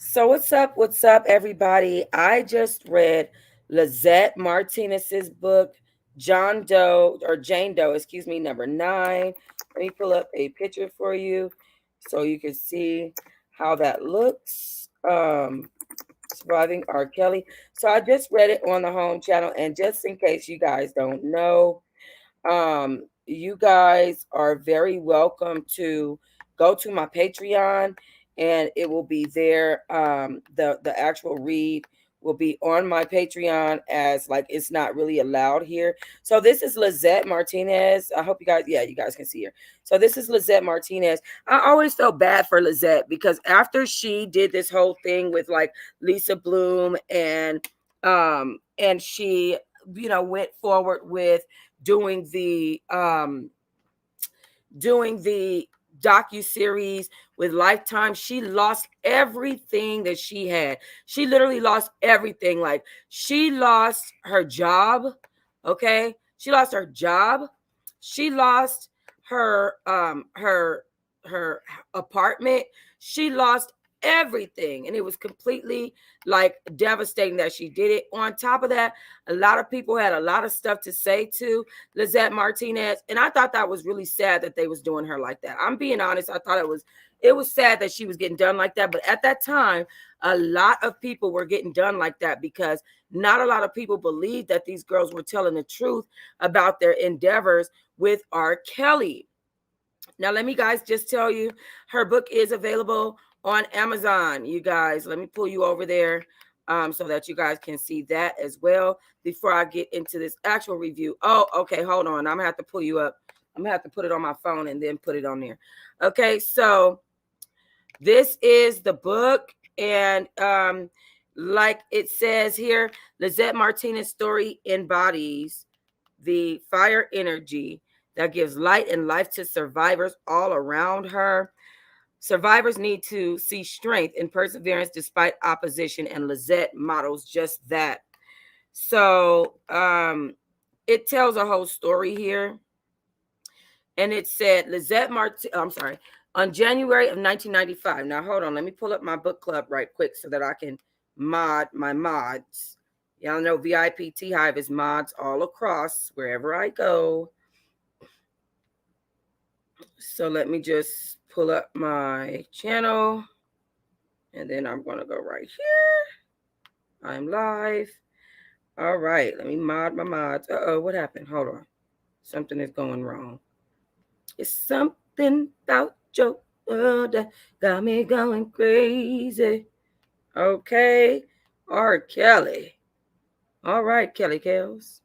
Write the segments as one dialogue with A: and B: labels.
A: So what's up, everybody? I just read Lizette Martinez's book, John Doe or Jane Doe, excuse me, number 9. Let me pull up a picture for you so you can see how that looks. Surviving R. Kelly. So I just read it on the home channel, and just in case you guys don't know, you guys are very welcome to go to my Patreon, and it will be there. The actual read will be on my Patreon, as like it's not really allowed here. So this is Lizette Martinez. I hope you guys, yeah, you guys can see her. So this is Lizette Martinez. I always felt bad for Lizette because after she did this whole thing with like Lisa Bloom, and she went forward with doing the docu-series with Lifetime, she lost everything that she had. She literally lost everything. Like, she lost her job. Okay, she lost her job. She lost her apartment. She lost everything, and it was completely like devastating that she did it. On top of that, a lot of people had a lot of stuff to say to Lizette Martinez, and I thought that was really sad that they was doing her like that. I'm being honest. I thought it was sad that she was getting done like that. But at that time, a lot of people were getting done like that because not a lot of people believed that these girls were telling the truth about their endeavors with R. Kelly. Now, let me guys just tell you, her book is available on Amazon. You guys, let me pull you over there so that you guys can see that as well before I get into this actual review. Oh, okay, hold on. I'm gonna have to pull you up. I'm gonna have to put it on my phone and then put it on there. Okay, so this is the book, and like it says here, Lizette Martinez's story embodies the fire energy that gives light and life to survivors all around her. Survivors need to see strength and perseverance despite opposition, and Lizette models just that. So it tells a whole story here. And it said on January of 1995. Now hold on, let me pull up my book club right quick so that I can mod my mods. Y'all know VIP Teahive is mods all across wherever I go. So let me just pull up my channel, and then I'm going to go right here. I'm live. All right, let me mod my mods. What happened? Hold on. Something is going wrong. It's something about your world that got me going crazy. Okay. R. Kelly. All right, Kelly Kells.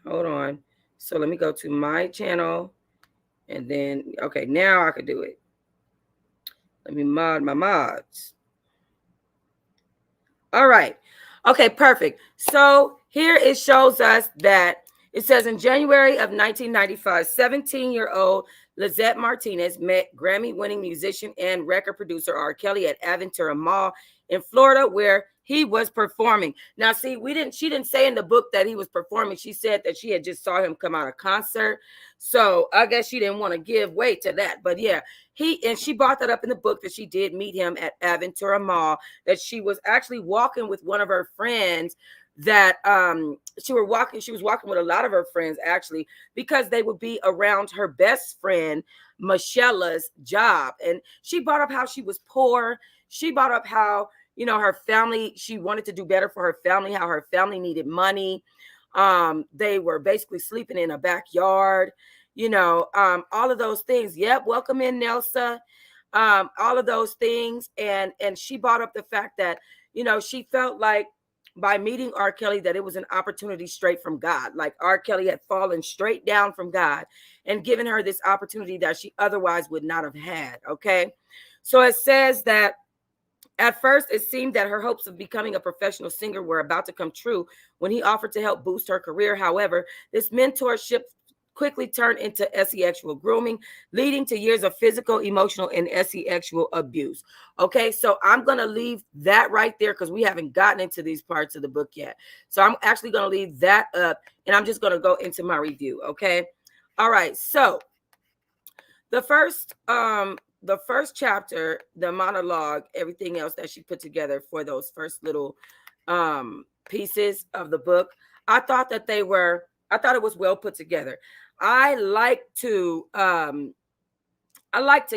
A: Hold on. So let me go to my channel, and then, okay, now I can do it. Let me mod my mods. All right. Okay, perfect. So here it shows us that it says in January of 1995, 17-year-old Lizette Martinez met Grammy-winning musician and record producer R. Kelly at Aventura Mall in Florida, where he was performing. Now, see, she didn't say in the book that he was performing. She said that she had just saw him come out of concert. So I guess she didn't want to give weight to that. But yeah, she brought that up in the book that she did meet him at Aventura Mall, that she was actually walking with one of her friends, that she was walking with a lot of her friends actually, because they would be around her best friend Michelle's job. And she brought up how she was poor. She brought up how, her family, she wanted to do better for her family, how her family needed money. They were basically sleeping in a backyard, all of those things. Yep, welcome in, Nelsa. All of those things. And she brought up the fact that, she felt like by meeting R. Kelly that it was an opportunity straight from God. Like R. Kelly had fallen straight down from God and given her this opportunity that she otherwise would not have had. Okay. So it says that at first, it seemed that her hopes of becoming a professional singer were about to come true when he offered to help boost her career. However, this mentorship quickly turned into sexual grooming, leading to years of physical, emotional, and sexual abuse. Okay, so I'm going to leave that right there because we haven't gotten into these parts of the book yet. So I'm actually going to leave that up, and I'm just going to go into my review. Okay, all right. So the first the first chapter, the monologue, everything else that she put together for those first little pieces of the book, I thought it was well put together. I like to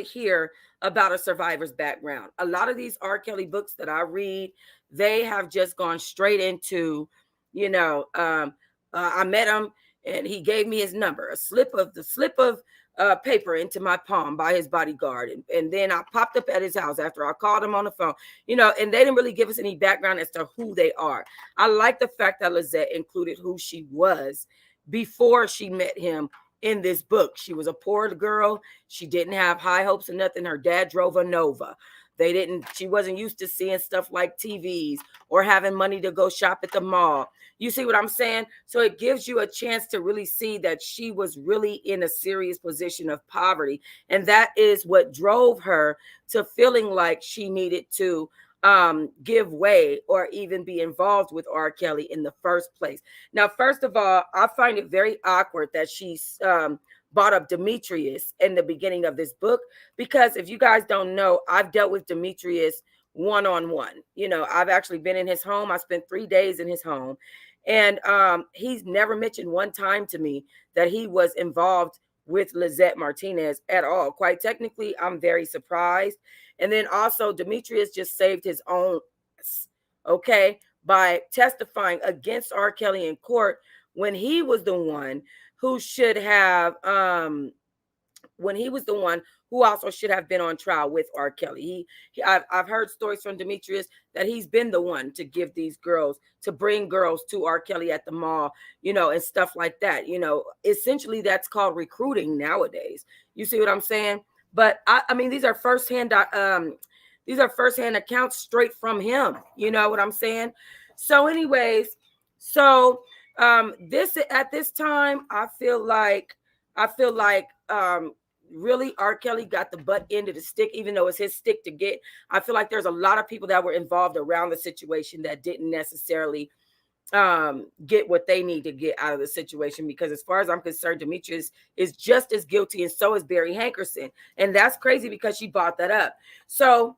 A: hear about a survivor's background. A lot of these R. Kelly books that I read, they have just gone straight into, I met him and he gave me his number, a slip of paper into my palm by his bodyguard. And then I popped up at his house after I called him on the phone, and they didn't really give us any background as to who they are. I like the fact that Lizette included who she was before she met him in this book. She was a poor girl. She didn't have high hopes or nothing. Her dad drove a Nova. She wasn't used to seeing stuff like TVs or having money to go shop at the mall. You see what I'm saying? So it gives you a chance to really see that she was really in a serious position of poverty. And that is what drove her to feeling like she needed to give way or even be involved with R. Kelly in the first place. Now, first of all, I find it very awkward that she's brought up Demetrius in the beginning of this book, because if you guys don't know, I've dealt with Demetrius one-on-one. I've actually been in his home. I spent 3 days in his home, and he's never mentioned one time to me that he was involved with Lizette Martinez at all. Quite technically, I'm very surprised. And then also Demetrius just saved his own, okay, by testifying against R. Kelly in court when he was the one who should have, who also should have been on trial with R. Kelly. I've heard stories from Demetrius that he's been the one to give these girls, to bring girls to R. Kelly at the mall, and stuff like that. Essentially that's called recruiting nowadays. You see what I'm saying? But I mean, these are firsthand accounts straight from him. You know what I'm saying? So anyways, this at this time, I feel like really R. Kelly got the butt end of the stick, even though it's his stick to get. I feel like there's a lot of people that were involved around the situation that didn't necessarily get what they need to get out of the situation, because as far as I'm concerned, Demetrius is just as guilty, and so is Barry Hankerson. And that's crazy because she brought that up. So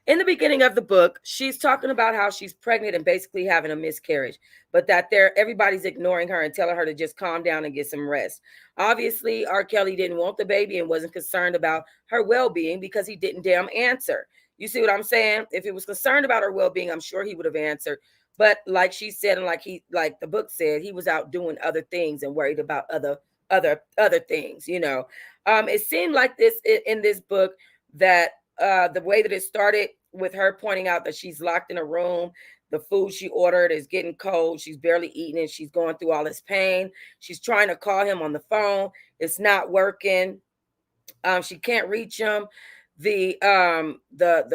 A: in the beginning of the book, she's talking about how she's pregnant and basically having a miscarriage, but that everybody's ignoring her and telling her to just calm down and get some rest. Obviously, R. Kelly didn't want the baby and wasn't concerned about her well-being because he didn't damn answer. You see what I'm saying? If he was concerned about her well-being, I'm sure he would have answered. But like she said, and like the book said, he was out doing other things and worried about other things. It seemed like this in this book that the way that it started with her pointing out that she's locked in a room, the food she ordered is getting cold, she's barely eating it, she's going through all this pain, she's trying to call him on the phone, it's not working, she can't reach him. The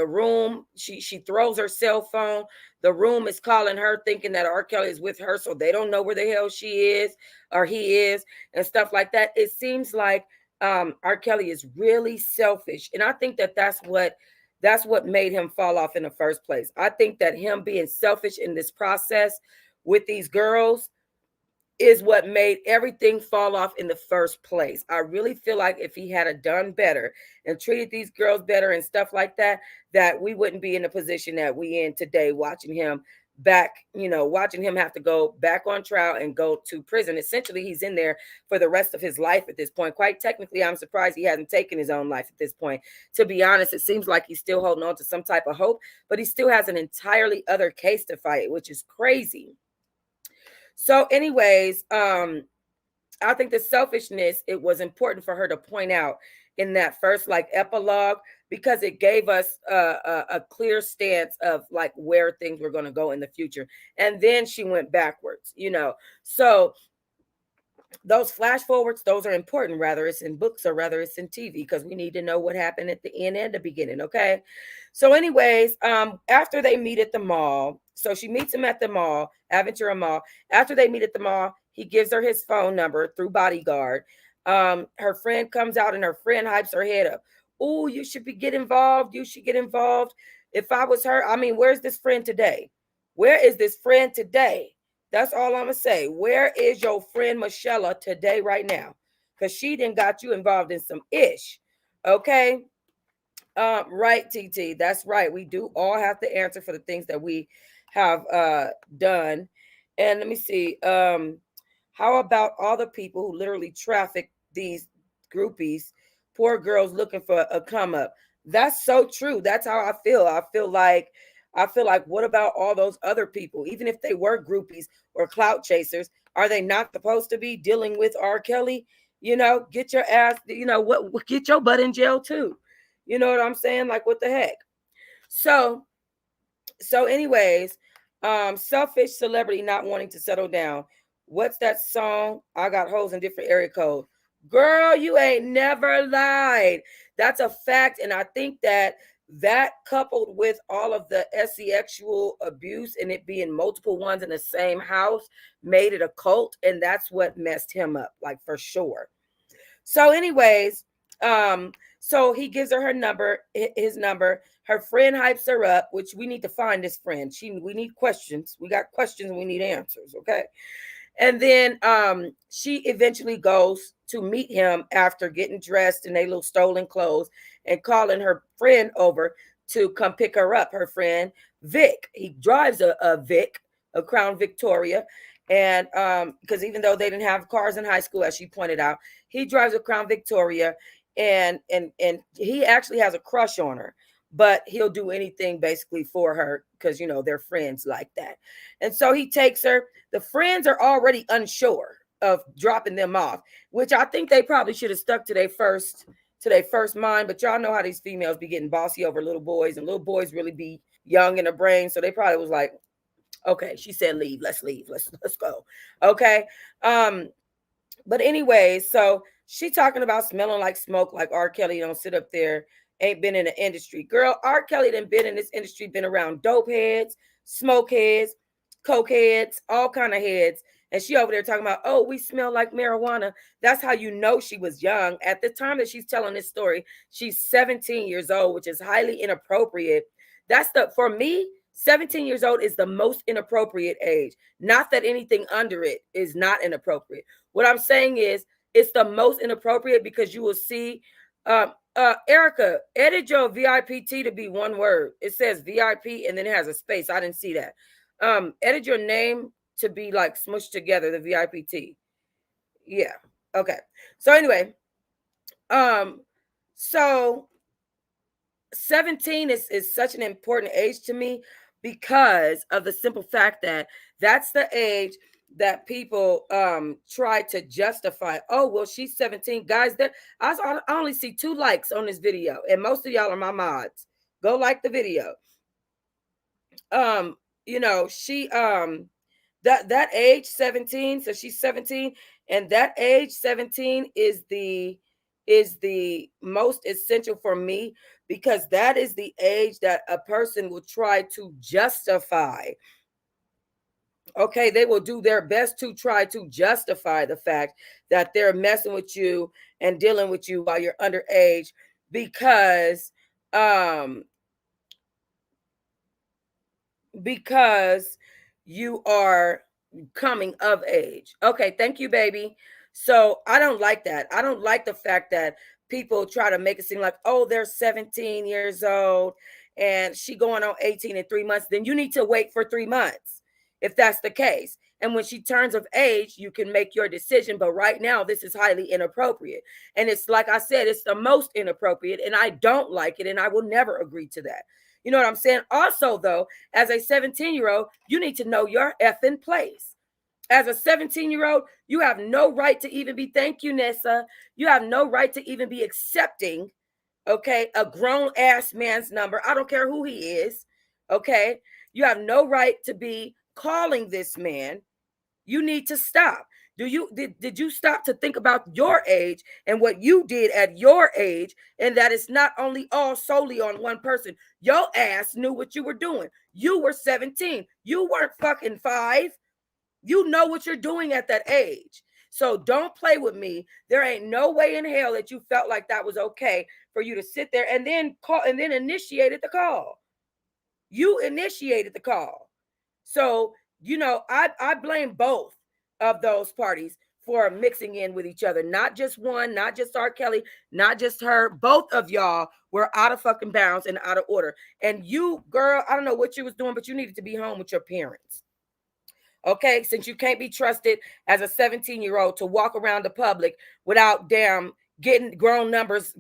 A: room, she throws her cell phone. The room is calling her, thinking that R. Kelly is with her, so they don't know where the hell she is or he is, and stuff like that. It seems like R. Kelly is really selfish, and I think that that's what made him fall off in the first place. I think that him being selfish in this process with these girls is what made everything fall off in the first place. I really feel like if he had done better and treated these girls better and stuff like that, that we wouldn't be in the position that we in today, watching him have to go back on trial and go to prison. Essentially, he's in there for the rest of his life at this point. Quite technically, I'm surprised he hasn't taken his own life at this point. To be honest, it seems like he's still holding on to some type of hope, but he still has an entirely other case to fight, which is crazy. So anyways, I think the selfishness, it was important for her to point out in that first epilogue, because it gave us a clear stance of where things were going to go in the future. And then she went backwards, So those flash forwards, those are important, whether it's in books or whether it's in TV, because we need to know what happened at the end and the beginning. Okay. So anyways, after they meet at the mall, so she meets him at the mall, Aventura Mall. After they meet at the mall, he gives her his phone number through bodyguard. Her friend comes out and her friend hypes her head up. Oh, you should get involved. You should get involved. If I was her, I mean, where's this friend today? Where is this friend today? That's all I'm going to say. Where is your friend Michelle today, right now? Because she done got you involved in some ish. Okay? Right, TT. That's right. We do all have to answer for the things that we have done. And let me see. How about all the people who literally traffic these groupies, poor girls looking for a come up? That's so true. That's how I feel. I feel like what about all those other people? Even if they were groupies or clout chasers, are they not supposed to be dealing with R. Kelly? Get your ass, get your butt in jail too. You know what I'm saying? Like, what the heck? So, anyways, selfish celebrity not wanting to settle down. What's that song? I got hoes in different area code. Girl, you ain't never lied. That's a fact. And I think that coupled with all of the sexual abuse and it being multiple ones in the same house made it a cult. And that's what messed him up, like, for sure. So, anyways, so he gives her number, his number. Her friend hypes her up, which we need to find this friend. We need questions. We got questions and we need answers. Okay. And then she eventually goes to meet him after getting dressed in a little stolen clothes and calling her friend over to come pick her up. Her friend Vic. He drives a Vic, a Crown Victoria. And because even though they didn't have cars in high school, as she pointed out, he drives a Crown Victoria, and he actually has a crush on her, but he'll do anything basically for her because they're friends like that. And so he takes her. The friends are already unsure of dropping them off, which I think they probably should have stuck to their first mind. But y'all know how these females be getting bossy over little boys, and little boys really be young in the brain. So they probably was like, okay, she said leave. Let's leave. Let's go. Okay. But anyway, so she talking about smelling like smoke, like R. Kelly don't sit up there, ain't been in the industry. Girl, R. Kelly done been in this industry, been around dope heads, smoke heads, coke heads, all kind of heads. And she over there talking about, oh, we smell like marijuana. That's how you know she was young. At the time that she's telling this story, she's 17 years old, which is highly inappropriate. For me, 17 years old is the most inappropriate age. Not that anything under it is not inappropriate. What I'm saying is it's the most inappropriate because you will see, Erica, edit your VIPT to be one word. It says VIP and then it has a space. I didn't see that. Edit your name to be like smushed together, the VIPT. Yeah. Okay. So anyway, so 17 is such an important age to me because of the simple fact that that's the age that people try to justify. Oh, well, she's 17. Guys, I only see 2 likes on this video, and most of y'all are my mods. Go like the video. She that age 17, so she's 17, and that age 17 is the most essential for me because that is the age that a person will try to justify. Okay, they will do their best to try to justify the fact that they're messing with you and dealing with you while you're underage because um because you are coming of age. Okay, thank you, baby. So I don't like that. I don't like the fact that people try to make it seem like, oh, they're 17 years old and she going on 18 in 3 months. Then you need to wait for 3 months if that's the case. And when she turns of age, you can make your decision. But right now, this is highly inappropriate. And it's like I said, it's the most inappropriate. And I don't like it. And I will never agree to that. You know what I'm saying? Also, though, as a 17-year-old, you need to know your effing place. As a 17-year-old, you have no right to even be, thank you, Nessa. You have no right to even be accepting, okay, a grown ass man's number. I don't care who he is, okay? You have no right to be calling this man. You need to stop. Did you stop to think about your age and what you did at your age, and that it's not only all solely on one person? Your ass knew what you were doing. You were 17. You weren't fucking 5. You know what you're doing at that age. So don't play with me. There ain't no way in hell that you felt like that was okay for you to sit there and then call and then initiated the call. You initiated the call. So, I blame both of those parties for mixing in with each other. Not just one, not just R. Kelly, not just her. Both of y'all were out of fucking bounds and out of order. And you, girl, I don't know what you was doing, but you needed to be home with your parents. Okay, since you can't be trusted as a 17-year-old to walk around the public without damn getting phone numbers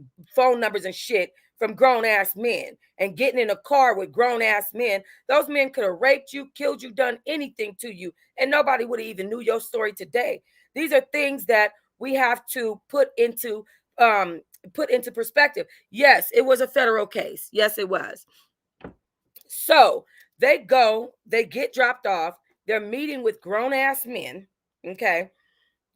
A: and shit from grown-ass men, and getting in a car with grown-ass men. Those men could have raped you, killed you, done anything to you, and nobody would have even knew your story today. These are things that we have to put into perspective. Yes, it was a federal case. Yes, it was. So they get dropped off. They're meeting with grown-ass men, okay?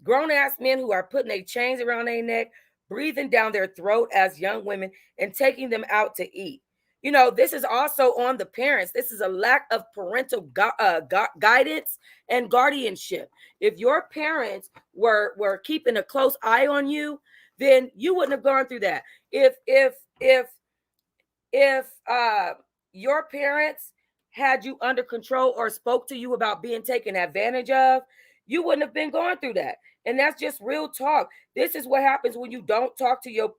A: Grown-ass men who are putting their chains around their neck, breathing down their throat as young women, and taking them out to eat. You know, this is also on the parents. This is a lack of parental guidance and guardianship. If your parents were keeping a close eye on you, then you wouldn't have gone through that. If your parents had you under control or spoke to you about being taken advantage of, you wouldn't have been going through that. And that's just real talk. This is what happens when you don't talk to your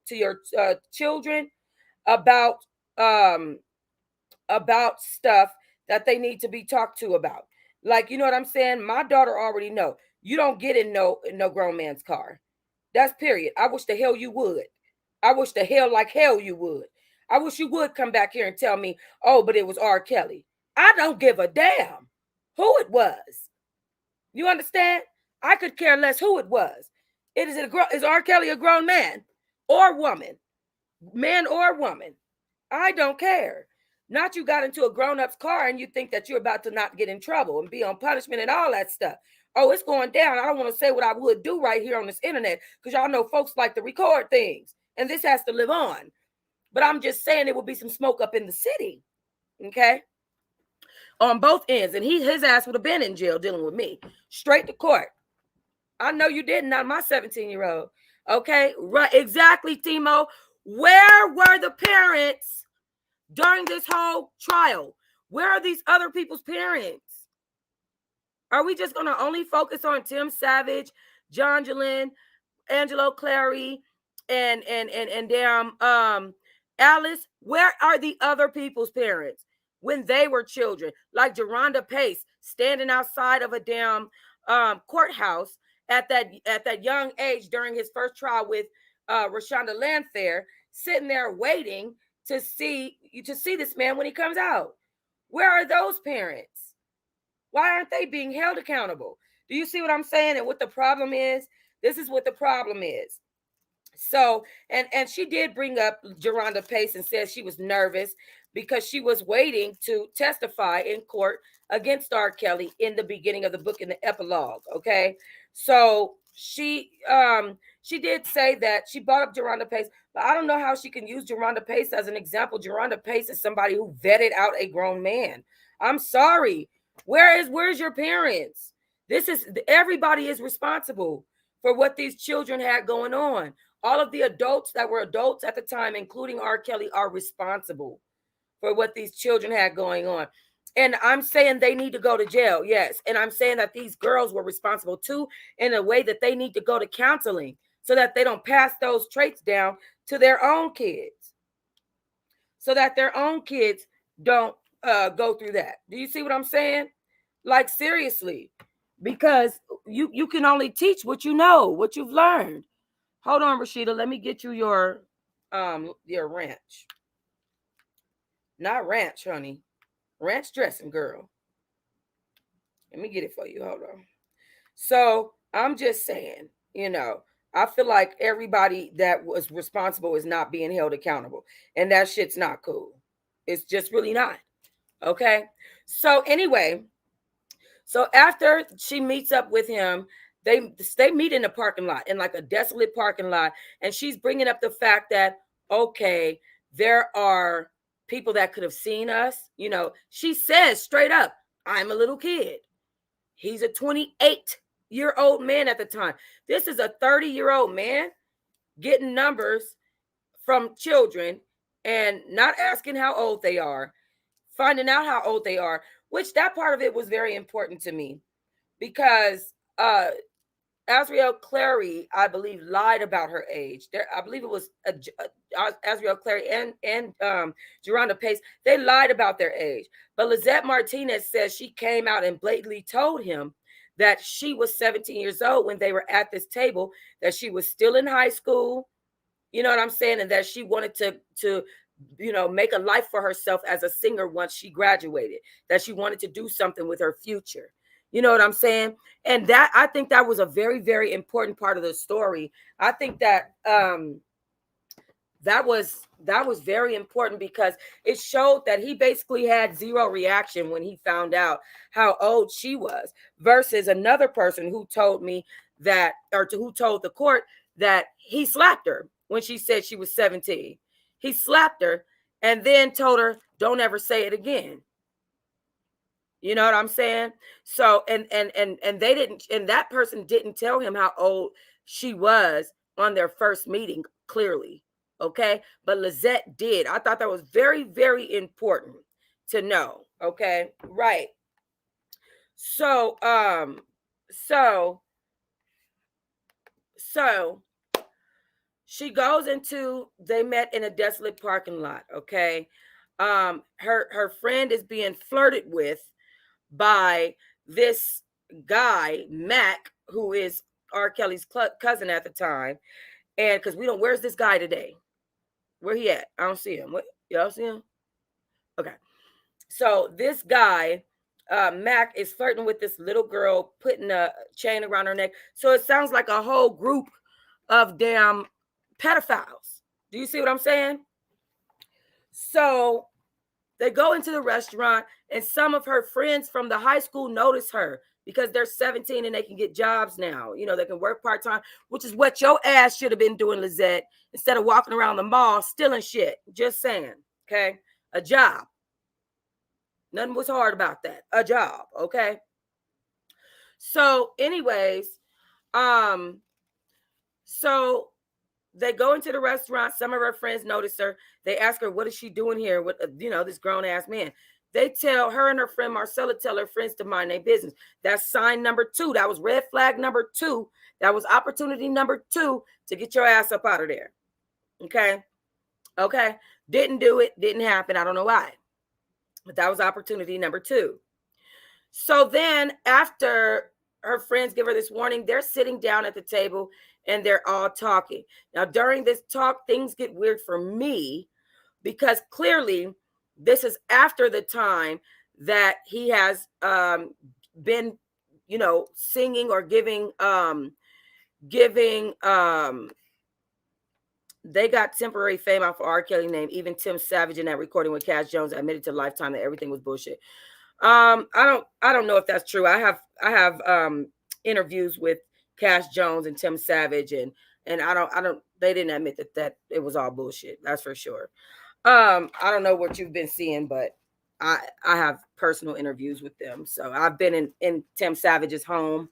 A: children about stuff that they need to be talked to about. Like, you know what I'm saying? My daughter already know you don't get in no grown man's car. That's period. I wish the hell you would. I wish the hell like hell you would. I wish you would come back here and tell me, oh, but it was R. Kelly. I don't give a damn who it was. You understand? I could care less who it was. Is R. Kelly a grown man or woman? Man or woman? I don't care. Not you got into a grown-up's car and you think that you're about to not get in trouble and be on punishment and all that stuff. Oh, it's going down. I don't want to say what I would do right here on this internet because y'all know folks like to record things and this has to live on. But I'm just saying it will be some smoke up in the city. Okay? On both ends. And his ass would have been in jail dealing with me. Straight to court. I know you didn't, not my 17-year-old. Okay? Right. Exactly, Timo. Where were the parents during this whole trial? Where are these other people's parents? Are we just going to only focus on Tim Savage, John Jalen, Angelo Clary, and damn Alice? Where are the other people's parents when they were children? Like Jerronda Pace standing outside of a damn courthouse at that young age during his first trial with Rashonda Landfair, sitting there waiting to see this man when he comes out. Where are those parents? Why aren't they being held accountable? Do you see what I'm saying? And what the problem is? This is what the problem is. So, and she did bring up Jerronda Pace and said she was nervous because she was waiting to testify in court against R. Kelly in the beginning of the book in the epilogue. Okay. So she did say that she brought up Jerronda Pace, but I don't know how she can use Jerronda Pace as an example. Jerronda Pace is somebody who vetted out a grown man. I'm sorry. Where's your parents? Everybody is responsible for what these children had going on. All of the adults that were adults at the time, including R. Kelly, are responsible for what these children had going on. And I'm saying they need to go to jail, yes. And I'm saying that these girls were responsible too, in a way that they need to go to counseling so that they don't pass those traits down to their own kids. So that their own kids don't go through that. Do you see what I'm saying? Like, seriously. Because you can only teach what you know, what you've learned. Hold on, Rashida. Let me get you your ranch. Not ranch, honey. Ranch dressing, girl. Let me get it for you. Hold on. So I'm just saying, I feel like everybody that was responsible is not being held accountable. And that shit's not cool. It's just really not. Okay. So anyway, so after she meets up with him, they meet in a parking lot, in like a desolate parking lot. And she's bringing up the fact that, okay, there are people that could have seen us. She says straight up, I'm a little kid. He's a 28-year-old man at the time. This is a 30-year-old man getting numbers from children and not asking how old they are, finding out how old they are, which that part of it was very important to me because Azriel Clary, I believe, lied about her age. There, I believe it was Azriel Clary and Geronda Pace. They lied about their age. But Lizette Martinez says she came out and blatantly told him that she was 17 years old when they were at this table, that she was still in high school, you know what I'm saying, and that she wanted to make a life for herself as a singer once she graduated, that she wanted to do something with her future. You know what I'm saying? And that, I think that was a very, very important part of the story. I think that that was very important because it showed that he basically had zero reaction when he found out how old she was, versus another person who told me that, or who told the court that he slapped her when she said she was 17. He slapped her and then told her, don't ever say it again. You know what I'm saying? So, and they didn't, and that person didn't tell him how old she was on their first meeting, clearly. Okay. But Lizette did. I thought that was very, very important to know. Okay. Right. So, so she goes into, they met in a desolate parking lot. Okay. Her friend is being flirted with by this guy, Mac, who is R. Kelly's cousin at the time. And because where's this guy today? Where he at? I don't see him. What, y'all see him? Okay. So this guy, Mac, is flirting with this little girl, putting a chain around her neck. So it sounds like a whole group of damn pedophiles. Do you see what I'm saying? So they go into the restaurant, and some of her friends from the high school notice her because they're 17 and they can get jobs now. You know, they can work part-time, which is what your ass should have been doing, Lizette, instead of walking around the mall stealing shit. Just saying, okay? A job. Nothing was hard about that. A job, okay? So anyways, so they go into the restaurant. Some of her friends notice her. They ask her, what is she doing here with, this grown-ass man? They tell her, and her friend Marcella tell her friends to mind their business. That's sign number 2. That was red flag number 2. That was opportunity number 2 to get your ass up out of there. Okay? Okay? Didn't do it. Didn't happen. I don't know why. But that was opportunity number 2. So then after her friends give her this warning, they're sitting down at the table and they're all talking. Now, during this talk, things get weird for me because clearly this is after the time that he has been, singing or giving, they got temporary fame off of R. Kelly name. Even Tim Savage in that recording with Cash Jones admitted to Lifetime that everything was bullshit. I don't know if that's true. I have interviews with Cash Jones and Tim Savage, and they didn't admit that it was all bullshit. That's for sure. I don't know what you've been seeing, but I have personal interviews with them. So I've been in Tim Savage's home.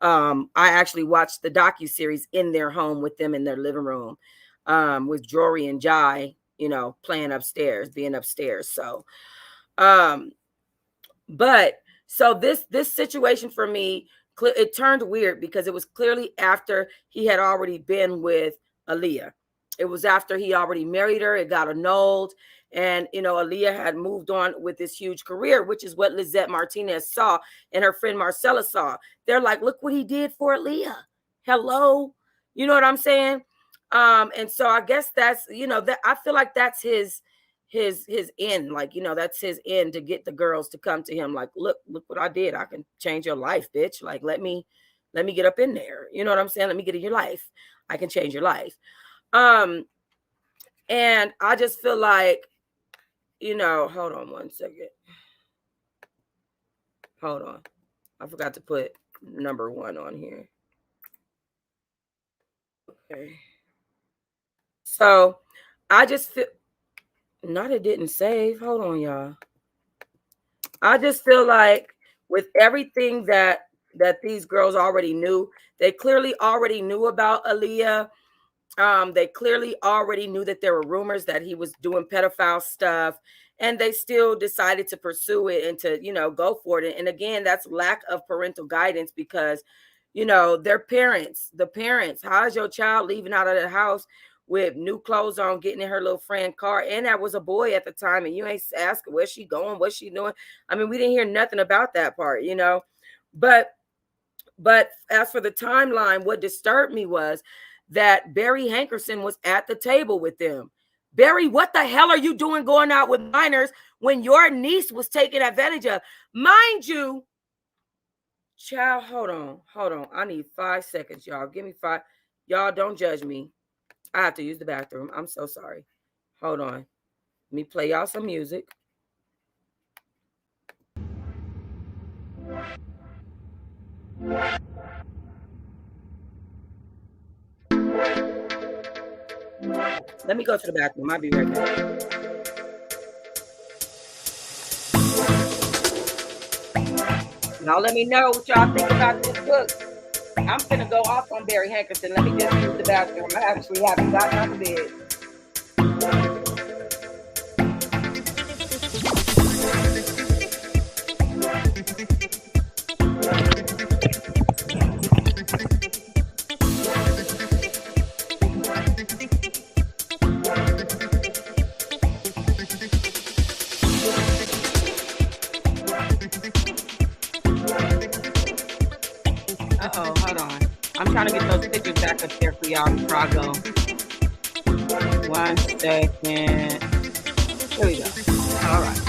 A: I actually watched the docuseries in their home with them in their living room, with Jory and Jai, being upstairs. So, but so this situation for me, it turned weird because it was clearly after he had already been with Aaliyah. It was after he already married her. It got annulled. And, Aaliyah had moved on with this huge career, which is what Lizette Martinez saw and her friend Marcella saw. They're like, look what he did for Aaliyah. Hello. You know what I'm saying? And so I guess that's, that I feel like that's his end. Like, that's his end, to get the girls to come to him. Like, look what I did. I can change your life, bitch. Like, let me get up in there. You know what I'm saying? Let me get in your life. I can change your life. And I just feel like, hold on one second. Hold on. I forgot to put number 1 on here. Okay. So I just feel, not, it didn't save. Hold on, y'all. I just feel like with everything that these girls already knew, they clearly already knew about Aaliyah. They clearly already knew that there were rumors that he was doing pedophile stuff, and they still decided to pursue it and to, go for it. And again, that's lack of parental guidance, because, you know, their parents, the parents. How's your child leaving out of the house with new clothes on, getting in her little friend car? And that was a boy at the time, and you ain't asking where's she going, what's she doing. I mean, we didn't hear nothing about that part, you know. But as for the timeline, what disturbed me was that Barry Hankerson was at the table with them. Barry, what the hell are you doing going out with minors when your niece was taken advantage of? Mind you, child, hold on. I need 5 seconds, y'all. Give me 5. Y'all don't judge me. I have to use the bathroom. I'm so sorry. Hold on. Let me play y'all some music. Let me go to the bathroom. I'll be right back. Now let me know what y'all think about this book. I'm finna go off on Barry Hankerson. Let me just use the bathroom. I actually haven't gotten out of bed. Uh-oh, hold on. I'm trying to get those pictures back up there for y'all before I go. 1 second. Here we go. All right.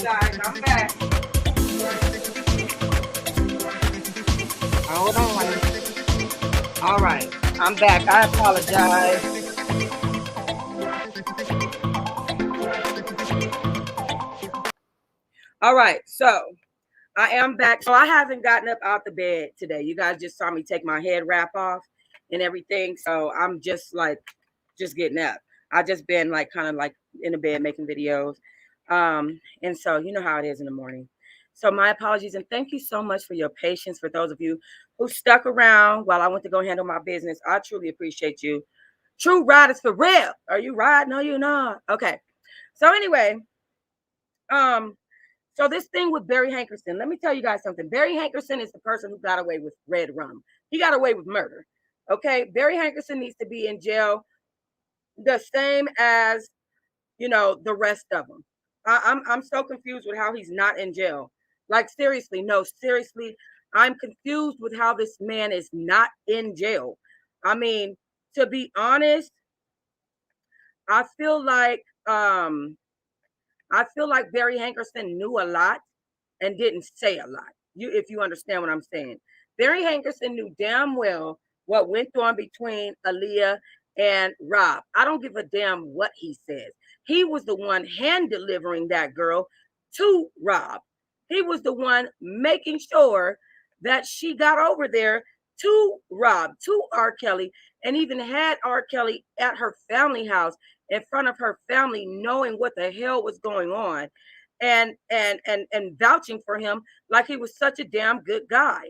A: Guys, I'm back. Hold on. All right, I'm back. I apologize. All right, so I am back. So I haven't gotten up out the bed today. You guys just saw me take my head wrap off and everything. So I'm just like, just getting up. I just been like kind of like in the bed making videos. And so you know how it is in the morning. So my apologies and thank you so much for your patience. For those of you who stuck around while I went to go handle my business, I truly appreciate you. True riders for real. Are you riding? No, you're not. Okay. So anyway, so this thing with Barry Hankerson, let me tell you guys something. Barry Hankerson is the person who got away with red rum. He got away with murder. Okay, Barry Hankerson needs to be in jail the same as the rest of them. I'm so confused with how he's not in jail. Like seriously, no, seriously, I'm confused with how this man is not in jail. I mean, to be honest, I feel like Barry Hankerson knew a lot and didn't say a lot. If you understand what I'm saying. Barry Hankerson knew damn well what went on between Aaliyah and Rob. I don't give a damn what he says. He was the one hand delivering that girl to Rob. He was the one making sure that she got over there to Rob, to R. Kelly, and even had R. Kelly at her family house in front of her family, knowing what the hell was going on, and vouching for him like he was such a damn good guy.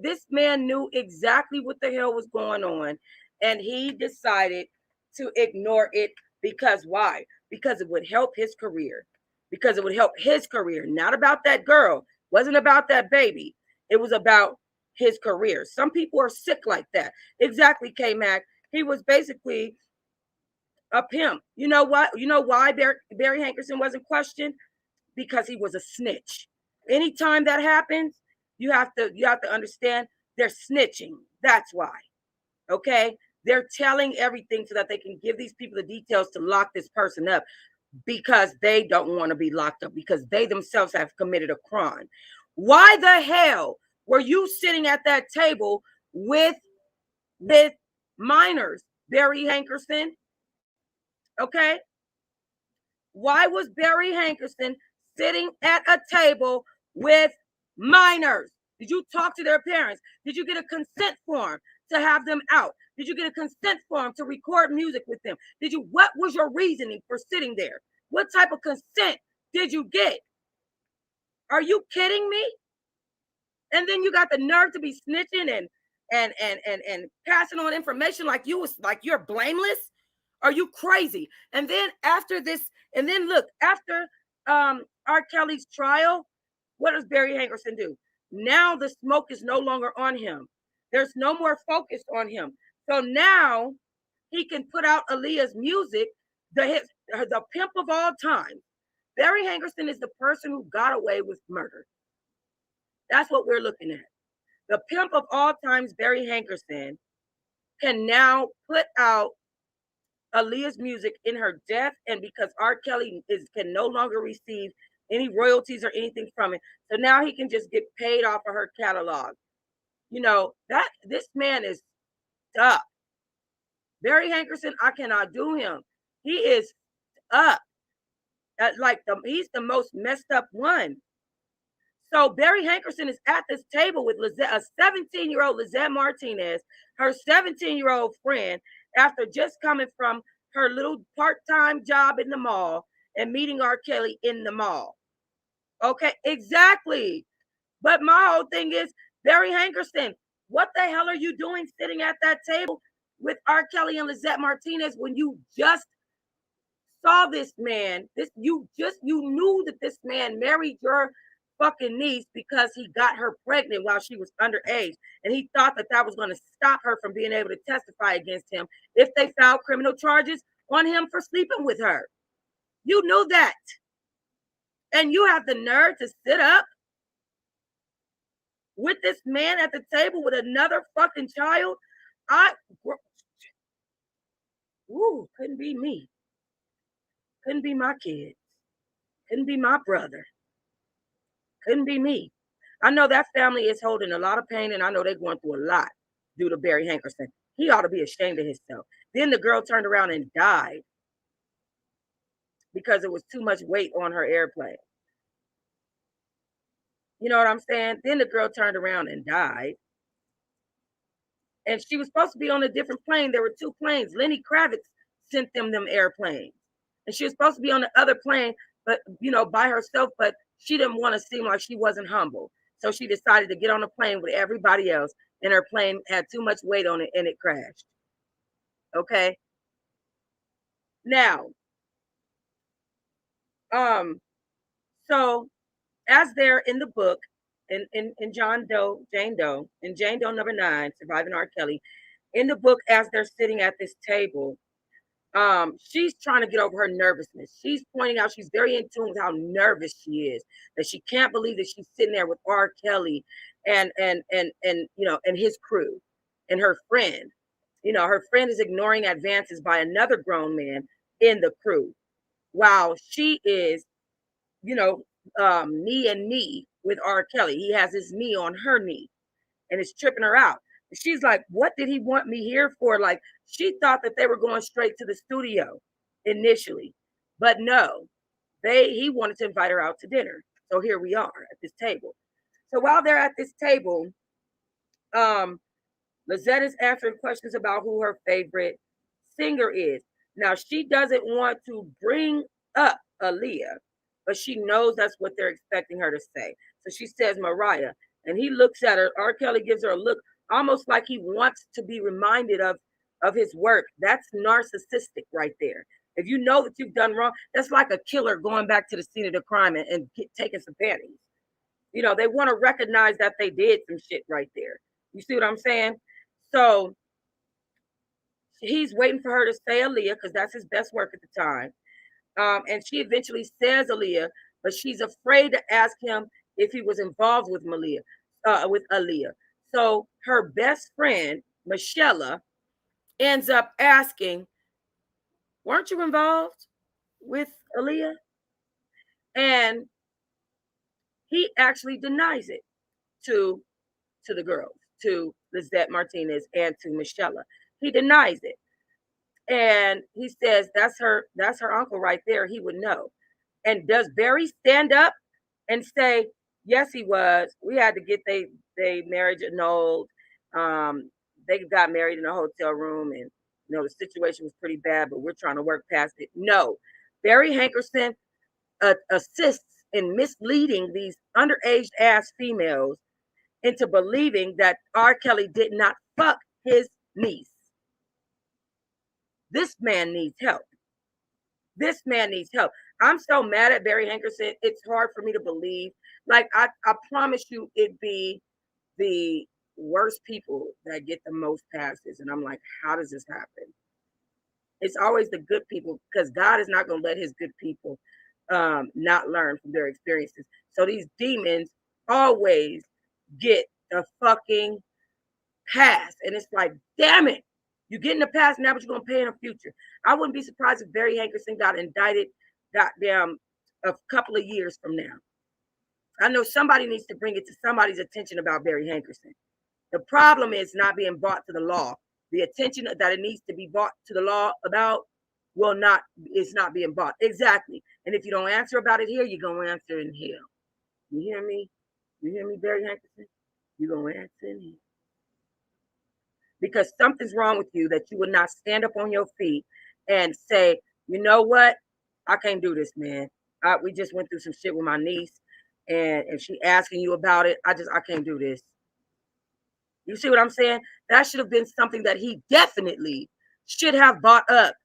A: This man knew exactly what the hell was going on, and he decided to ignore it because why? Because it would help his career. Because it would help his career. Not about that girl. Wasn't about that baby. It was about his career. Some people are sick like that. Exactly, K-Mac. He was basically a pimp. You know what? You know why Barry Hankerson wasn't questioned? Because he was a snitch. Anytime that happens, you have to understand they're snitching. That's why. Okay? They're telling everything so that they can give these people the details to lock this person up because they don't want to be locked up because they themselves have committed a crime. Why the hell were you sitting at that table with minors, Barry Hankerson? Okay? Why was Barry Hankerson sitting at a table with minors? Did you talk to their parents? Did you get a consent form to have them out? Did you get a consent form to record music with them? What was your reasoning for sitting there? What type of consent did you get? Are you kidding me? And then you got the nerve to be snitching and passing on information like you're blameless. Are you crazy? And then after this, and then look, after R. Kelly's trial, what does Barry Hankerson do? Now the smoke is no longer on him. There's no more focus on him. So now he can put out Aaliyah's music, the pimp of all time. Barry Hankerson is the person who got away with murder. That's what we're looking at. The pimp of all times, Barry Hankerson, can now put out Aaliyah's music in her death, and because R. Kelly can no longer receive any royalties or anything from it, so now he can just get paid off of her catalog. You know that this man is up. Barry Hankerson, I cannot do him. He is up. He's the most messed up one. So Barry Hankerson is at this table with a 17-year-old Lizette Martinez, her 17-year-old friend, after just coming from her little part-time job in the mall and meeting R. Kelly in the mall. Okay, exactly. But my whole thing is, Barry Hankerson, what the hell are you doing sitting at that table with R. Kelly and Lizette Martinez when you just saw this man? You knew that this man married your fucking niece because he got her pregnant while she was underage, and he thought that was going to stop her from being able to testify against him if they filed criminal charges on him for sleeping with her. You knew that, and you have the nerve to sit up with this man at the table with another fucking child. Couldn't be me. Couldn't be my kids. Couldn't be my brother. Couldn't be me. I know that family is holding a lot of pain, and I know they're going through a lot due to Barry Hankerson. He ought to be ashamed of himself. Then the girl turned around and died because it was too much weight on her airplane. You know what I'm saying? Then the girl turned around and died. And she was supposed to be on a different plane. There were two planes. Lenny Kravitz sent them airplanes. And she was supposed to be on the other plane, but by herself, but she didn't want to seem like she wasn't humble. So she decided to get on a plane with everybody else, and her plane had too much weight on it and it crashed. Okay. Now, so as they're in the book, in Jane Doe, in Jane Doe number 9, Surviving R. Kelly, in the book, as they're sitting at this table, she's trying to get over her nervousness. She's pointing out she's very in tune with how nervous she is, that she can't believe that she's sitting there with R. Kelly and his crew and her friend. Her friend is ignoring advances by another grown man in the crew while she is, knee and knee with R. Kelly. He has his knee on her knee and it's tripping her out. She's like, what did he want me here for? Like, she thought that they were going straight to the studio initially, but no, he wanted to invite her out to dinner. So here we are at this table. So while they're at this table, Lizette is answering questions about who her favorite singer is. Now, she doesn't want to bring up Aaliyah, but she knows that's what they're expecting her to say. So she says Mariah, and he looks at her. R. Kelly gives her a look almost like he wants to be reminded of his work. That's narcissistic right there. If you know that you've done wrong, that's like a killer going back to the scene of the crime and taking some panties. You know, they want to recognize that they did some shit right there. You see what I'm saying? So he's waiting for her to say Aaliyah because that's his best work at the time. And she eventually says Aaliyah, but she's afraid to ask him if he was involved with Aaliyah. So her best friend, Michelle, ends up asking, weren't you involved with Aaliyah? And he actually denies it to the girls, to Lizette Martinez and to Michelle. He denies it. And he says that's her uncle right there. He would know. And does Barry stand up and say, yes, he was. We had to get they marriage annulled. They got married in a hotel room, and the situation was pretty bad, but we're trying to work past it. No. Barry Hankerson assists in misleading these underage ass females into believing that R. Kelly did not fuck his niece. This man needs help. This man needs help. I'm so mad at Barry Hankerson. It's hard for me to believe. Like, I promise you, it'd be the worst people that get the most passes. And I'm like, how does this happen? It's always the good people, because God is not going to let his good people not learn from their experiences. So these demons always get the fucking pass. And it's like, damn it. You get in the past now, but you're going to pay in the future. I wouldn't be surprised if Barry Hankerson got indicted goddamn a couple of years from now. I know somebody needs to bring it to somebody's attention about Barry Hankerson. The problem is not being brought to the law. The attention that it needs to be brought to the law about is not being brought. Exactly. And if you don't answer about it here, you're going to answer in hell. You hear me? You hear me, Barry Hankerson? You're going to answer in hell. Because something's wrong with you that you would not stand up on your feet and say, you know what? I can't do this, man. We just went through some shit with my niece, and if she asking you about it, I can't do this. You see what I'm saying? That should have been something that he definitely should have brought up.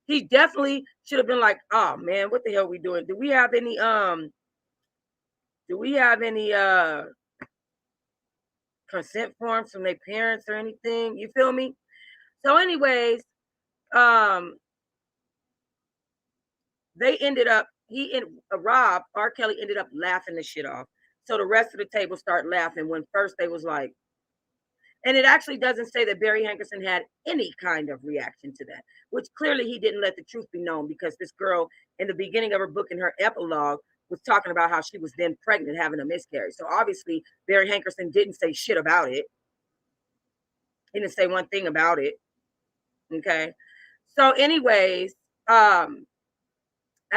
A: He definitely should have been like, oh man, what the hell are we doing? Do we have any consent forms from their parents or anything? You feel me? So anyways, they ended up, Rob, R. Kelly ended up laughing the shit off. So the rest of the table started laughing when first they was like, and it actually doesn't say that Barry Hankerson had any kind of reaction to that, which clearly he didn't let the truth be known, because this girl in the beginning of her book, in her epilogue, was talking about how she was then pregnant, having a miscarriage. So obviously Barry Hankerson didn't say shit about it. He didn't say one thing about it. Okay. So anyways, at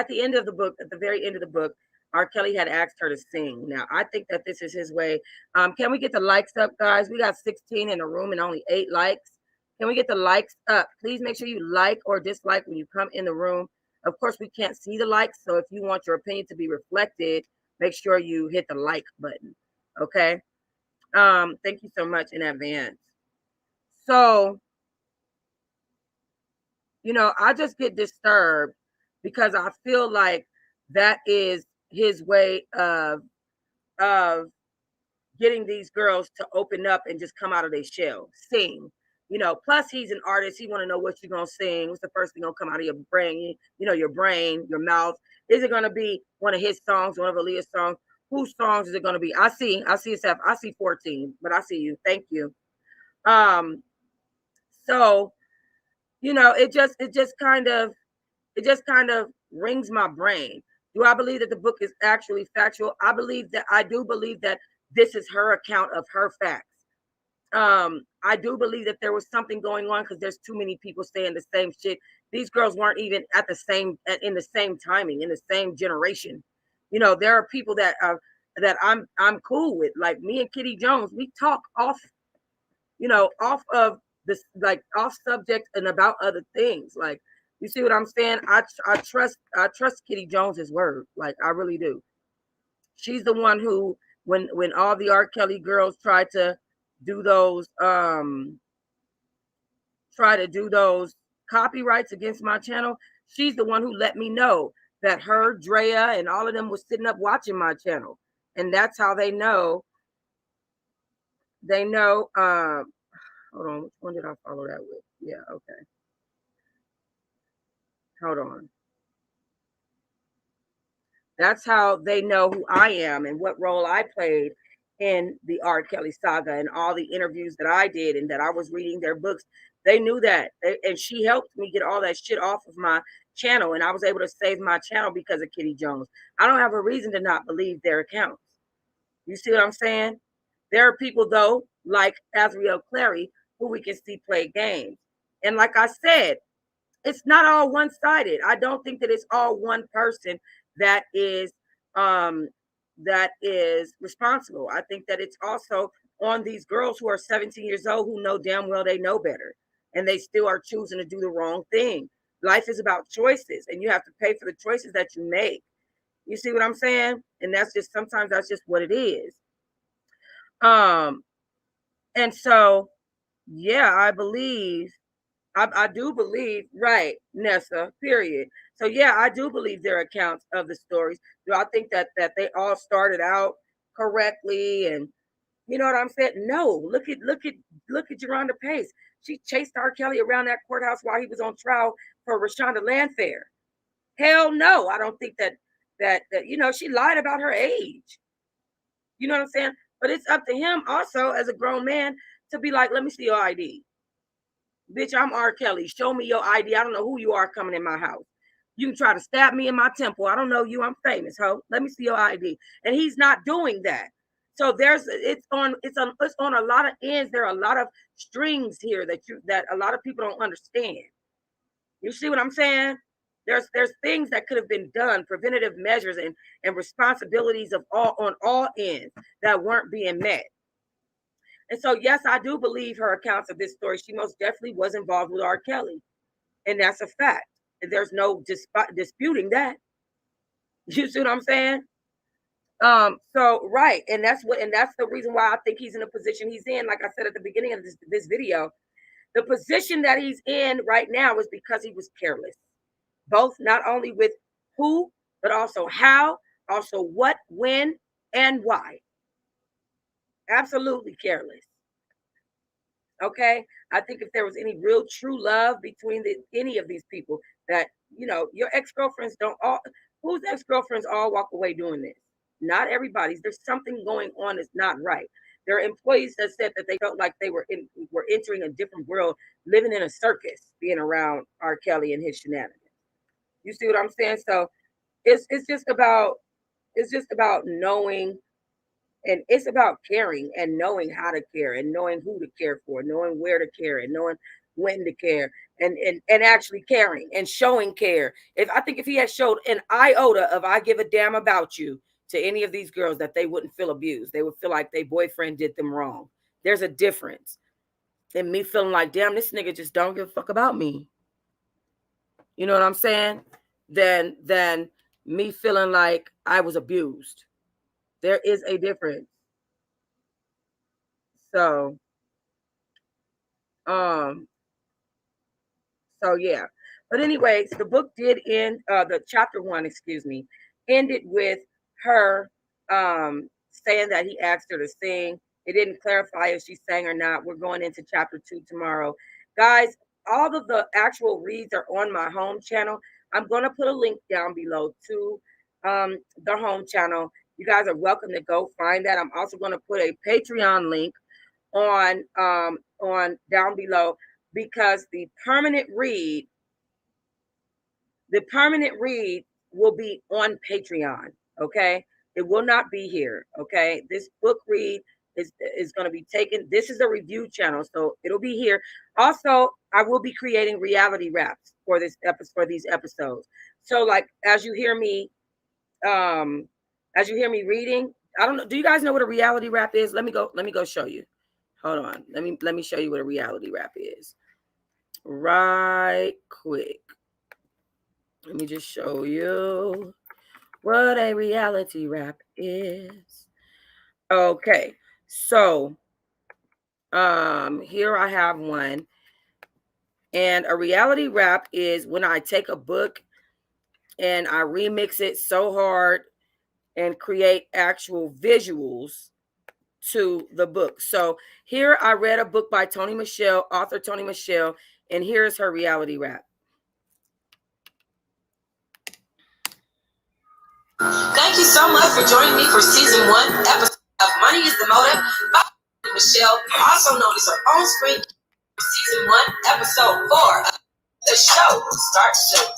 A: the end of the book, at the very end of the book, R. Kelly had asked her to sing. Now, I think that this is his way. Can we get the likes up, guys? We got 16 in the room and only 8 likes. Can we get the likes up? Please make sure you like or dislike when you come in the room. Of course, we can't see the likes, so if you want your opinion to be reflected, make sure you hit the like button, okay? Thank you so much in advance. So, I just get disturbed because I feel like that is his way of getting these girls to open up and just come out of their shell, sing. Plus he's an artist. He want to know what you're gonna sing. What's the first thing gonna come out of your brain? Your brain, your mouth. Is it gonna be one of his songs, one of Aaliyah's songs? Whose songs is it gonna be? I see yourself. I see 14, but I see you. Thank you. So it just kind of rings my brain. Do I believe that the book is actually factual? I do believe that this is her account of her facts. I do believe that there was something going on, because there's too many people saying the same shit. These girls weren't even in the same timing, in the same generation. There are people that that I'm cool with. Like me and Kitty Jones, we talk off, off of this, like off subject and about other things. Like, you see what I'm saying? I trust Kitty Jones's word. Like, I really do. She's the one who, when all the R. Kelly girls do those um try to do those copyrights against my channel, she's the one who let me know that her, Drea, and all of them was sitting up watching my channel. And that's how they know. They know. Hold on, which one did I follow that with? Yeah, okay. Hold on. That's how they know who I am and what role I played in the R. Kelly saga and all the interviews that I did and that I was reading their books. They knew that. And she helped me get all that shit off of my channel. And I was able to save my channel because of Kitty Jones. I don't have a reason to not believe their accounts. You see what I'm saying? There are people, though, like Azriel Clary, who we can see play games. And like I said, it's not all one-sided. I don't think that it's all one person that is um that is responsible. I think that it's also on these girls who are 17 years old who know damn well they know better and they still are choosing to do the wrong thing. Life is about choices and you have to pay for the choices that you make. You see what I'm saying? And that's just, sometimes that's just what it is. Um and so yeah, I do believe, right, Nessa, period. So yeah, I do believe their accounts of the stories. Do I think that they all started out correctly? And you know what I'm saying? No. Look at Geronda Pace. She chased R. Kelly around that courthouse while he was on trial for Rashonda Landfair. Hell no. I don't think that she lied about her age. You know what I'm saying? But it's up to him also as a grown man to be like, let me see your ID. Bitch, I'm R. Kelly. Show me your ID. I don't know who you are coming in my house. You can try to stab me in my temple. I don't know you. I'm famous, ho. Let me see your ID. And he's not doing that. So it's on a lot of ends. There are a lot of strings here that a lot of people don't understand. You see what I'm saying? There's things that could have been done, preventative measures and responsibilities of all on all ends that weren't being met. And so, yes, I do believe her accounts of this story. She most definitely was involved with R. Kelly. And that's a fact. And there's no disputing that. You see what I'm saying? So right. And that's the reason why I think he's in a position he's in. Like I said at the beginning of this video, the position that he's in right now is because he was careless. Both not only with who, but also how, also what, when, and why. Absolutely careless. Okay, I think if there was any real true love between any of these people, that your ex-girlfriends don't all, whose ex-girlfriends all walk away doing this? Not everybody's. There's something going on that's not right. There are employees that said that they felt like they were entering a different world, living in a circus, being around R. Kelly and his shenanigans. You see what I'm saying? So it's just about knowing, and it's about caring and knowing how to care and knowing who to care for, knowing where to care and knowing when to care, and actually caring and showing care. If he had showed an iota of I give a damn about you to any of these girls, that they wouldn't feel abused. They would feel like their boyfriend did them wrong. There's a difference in me feeling like, damn, this nigga just don't give a fuck about me. You know what I'm saying? Than me feeling like I was abused. There is a difference. So, um, so yeah. But anyways, the book did end, the chapter 1, excuse me, ended with her saying that he asked her to sing. It didn't clarify if she sang or not. We're going into chapter 2 tomorrow. Guys, all of the actual reads are on my home channel. I'm going to put a link down below to the home channel. You guys are welcome to go find that. I'm also going to put a Patreon link on down below, because the permanent read will be on Patreon. Okay, it will not be here. Okay, this book read is going to be taken. This is a review channel, so it'll be here. Also, I will be creating reality raps for these episodes. So, like, as you hear me reading, I don't know. Do you guys know what a reality rap is? Let me go show you. Hold on. Let me show you what a reality rap is. Right quick. Let me just show you what a reality rap is. Okay. So, here I have one. And a reality rap is when I take a book and I remix it so hard and create actual visuals to the book. So here I read a book by Toni Michelle, author Toni Michelle, and here's her reality rap.
B: Thank you so much for joining me for season 1 episode of Money is the Motive by Michelle, also known as her own screen. Season 1 episode 4 of the show starts soon.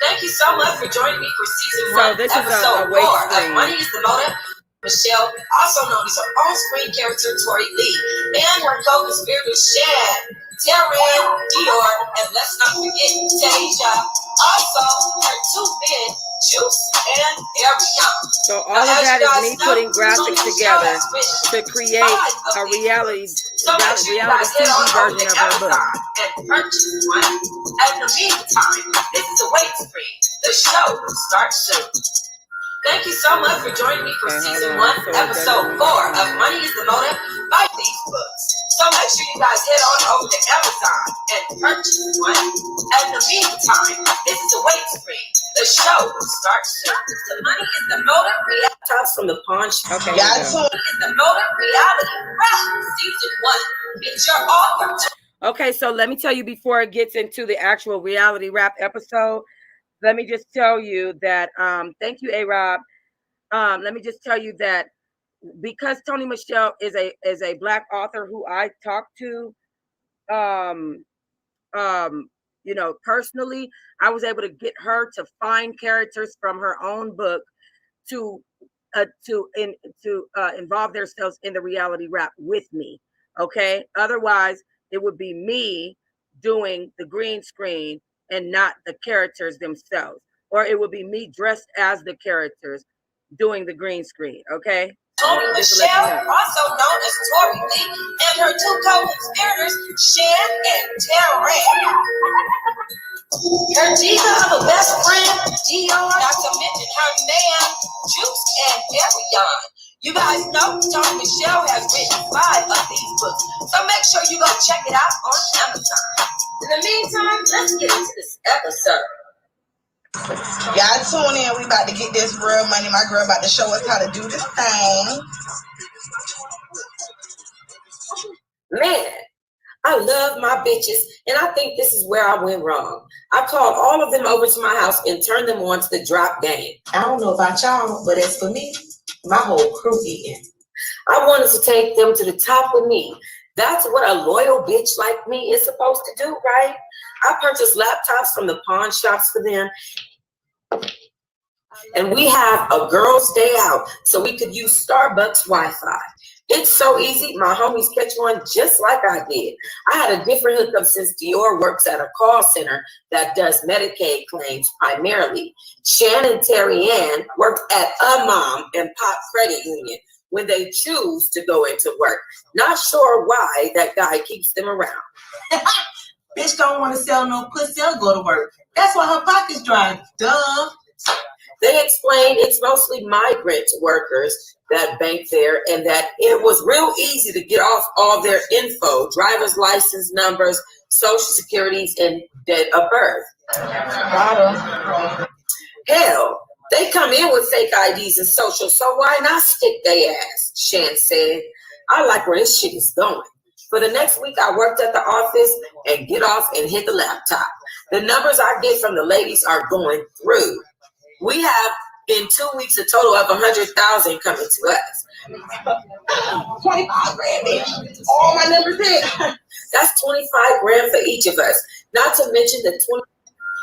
B: Thank you so much for joining me for season 1 episode 4 of Money is the Motive. Michelle, also known as her own screen character Tori Lee, and her co-conspirators Shan, Taryn, Dior, and let's not forget Teahive. Also, her 2 men, Juice and Ariana.
A: So all of that is me putting graphics together to create a reality TV version of her book.
B: And purchase one. In the meantime, this is a wait screen. The show starts soon. Thank you so much for joining me for season 1, episode 4 of Money is the Motive by these books. So make sure you guys head on over to Amazon and purchase one. In the meantime, this is a wait screen. The show starts soon. The Money is the Motive reality tops from the pawn shop.
A: Okay,
B: Money is the Motive reality rap season 1. It's your author.
A: Okay, so let me tell you before it gets into the actual reality rap episode. Let me just tell you that, thank you, A-Rob. Let me just tell you that because Toni Michelle is a Black author who I talked to, you know, personally, I was able to get her to find characters from her own book to involve themselves in the reality rap with me. Okay, otherwise it would be me doing the green screen and not the characters themselves, or it would be me dressed as the characters doing the green screen. Okay.
B: Toni Michelle, also known as Tori Lee, and her 2 co-conspirators, Shan and Taryn. Her diva of a best friend, Dior, not to mention her man, Juice and Ariana. You guys know Toni Michelle has written 5 of these books, so make sure you go check it out on Amazon. In the meantime, let's get into this episode.
C: Y'all tune in. We about to get this real money. My girl about to show us how to do this thing.
B: Man, I love my bitches, and I think this is where I went wrong. I called all of them over to my house and turned them on to the drop game. I don't know about y'all, but as for me, my whole crew eating. I wanted to take them to the top with me. That's what a loyal bitch like me is supposed to do, right? I purchased laptops from the pawn shops for them. And we have a girls' day out so we could use Starbucks Wi-Fi. It's so easy. My homies catch one just like I did. I had a different hookup since Dior works at a call center that does Medicaid claims primarily. Shan and Terry Ann work at a mom and pop credit union when they choose to go into work. Not sure why that guy keeps them around.
D: Bitch don't want to sell no pussy or go to work. That's why her pocket's dry. Duh.
B: They explained it's mostly migrant workers that bank there and that it was real easy to get off all their info, driver's license numbers, social securities, and date of birth. Hell, they come in with fake IDs and social, so why not stick their ass, Shan said. I like where this shit is going. For the next week, I worked at the office and get off and hit the laptop. The numbers I get from the ladies are going through. We have, in 2 weeks, a total of 100,000 coming to us.
C: 25 grand, bitch. All my numbers in.
B: That's 25 grand for each of us. Not to mention the 20.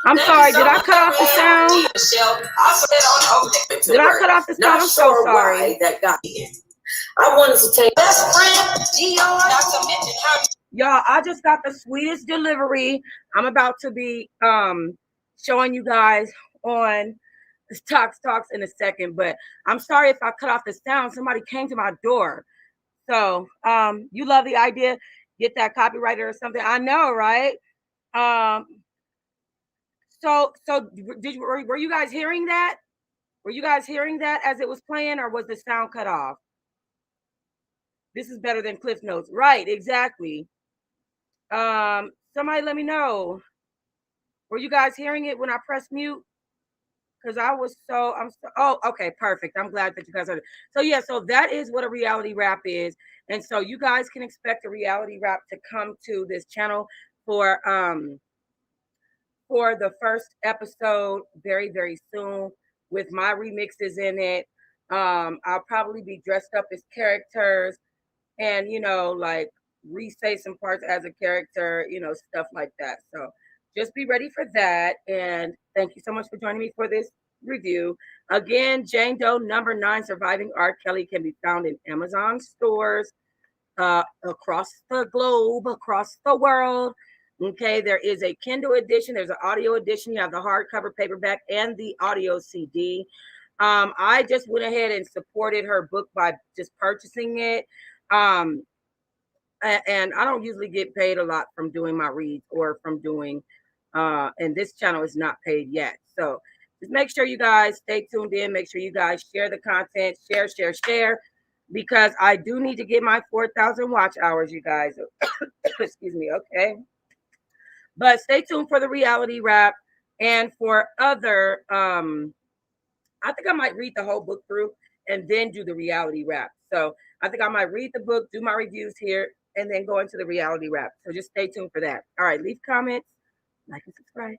A: I'm sorry, did I cut off the sound?
B: Michelle, I'll sit on over there.
A: Did I cut off the sound? I'm so sorry.
B: That got in. I wanted to take best friend, Dior, not to mention her.
A: Y'all, I just got the sweetest delivery. I'm about to be showing you guys on talks in a second, but I'm sorry if I cut off the sound. Somebody came to my door. So you love the idea, get that copyrighted or something. I know, right? So were you guys hearing that? Were you guys hearing that as it was playing, or was the sound cut off? This is better than Cliff Notes. Right, exactly. Somebody let me know. Were you guys hearing it when I pressed mute? Because oh, okay, perfect. I'm glad that you guys heard it. So yeah, so that is what a reality rap is. And so you guys can expect a reality rap to come to this channel for the first episode very, very soon with my remixes in it. I'll probably be dressed up as characters and, like re-say some parts as a character, stuff like that. So just be ready for that. And thank you so much for joining me for this review. Again, Jane Doe #9, Surviving R. Kelly, can be found in Amazon stores across the globe, across the world. Okay, there is a Kindle edition, there's an audio edition, you have the hardcover paperback and the audio CD. I just went ahead and supported her book by just purchasing it. And I don't usually get paid a lot from doing my reads or from doing, and this channel is not paid yet. So just make sure you guys stay tuned in. Make sure you guys share the content, share, because I do need to get my 4,000 watch hours, you guys. Excuse me, okay? But stay tuned for the reality rap and for other, I think I might read the whole book through and then do the reality rap. So I think I might read the book, do my reviews here, and then go into the reality rap. So just stay tuned for that. All right, leave comments, like and subscribe.